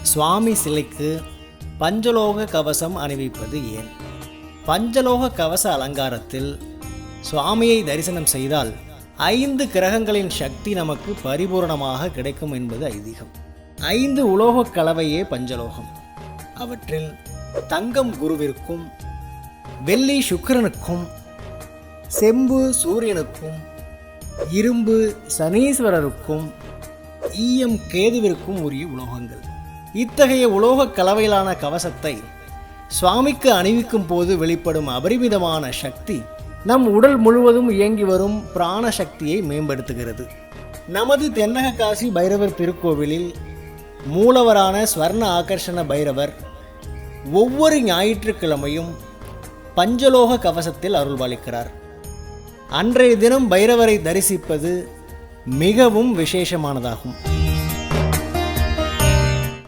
சுவாமி சிலைக்கு பஞ்சலோக கவசம் அணிவிப்பது ஏன்? பஞ்சலோக கவச அலங்காரத்தில் சுவாமியை தரிசனம் செய்தால் 5 கிரகங்களின் சக்தி நமக்கு பரிபூரணமாக கிடைக்கும் என்பது ஐதீகம். 5 உலோகக் கலவையே பஞ்சலோகம். அவற்றில் தங்கம் குருவிற்கும், வெள்ளி சுக்கிரனுக்கும், செம்பு சூரியனுக்கும், இரும்பு சனீஸ்வரருக்கும், ஈயம் கேதுவிற்கும் உரிய உலோகங்கள். இத்தகைய உலோகக் கலவையிலான கவசத்தை சுவாமிக்கு அணிவிக்கும் போது வெளிப்படும் அபரிமிதமான சக்தி நம் உடல் முழுவதும் இயங்கி வரும் பிராண சக்தியை மேம்படுத்துகிறது. நமது தென்னக காசி பைரவர் திருக்கோவிலில் மூலவரான ஸ்வர்ண ஆகர்ஷண பைரவர் ஒவ்வொரு ஞாயிற்றுக்கிழமையும் பஞ்சலோக கவசத்தில் அருள்பாலிக்கிறார். அன்றைய தினம் பைரவரை தரிசிப்பது மிகவும் விசேஷமானதாகும்.